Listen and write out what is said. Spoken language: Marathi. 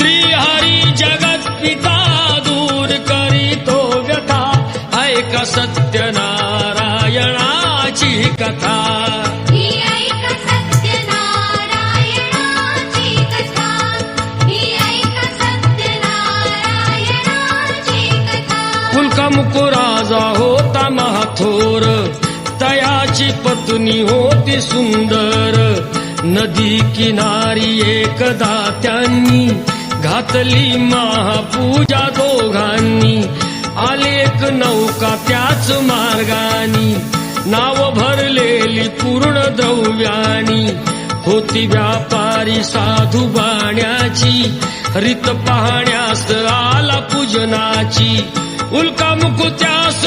श्रीहरी जगत पिता दूर करीतो व्यथा ऐक सत्यनारायणाची कथा मुकुराजा होता महाथोर तयाची पत्नी होती सुंदर नदी किनारी एकदा त्यांनी घातली महापूजा दोघांनी आले एक नौका त्याच मार्गानी नाव भरलेली पूर्ण द्रव्यानी होती व्यापारी साधू बाण्याची रीत पाहण्यास आला पूजनाची उल्का मुकुत्यास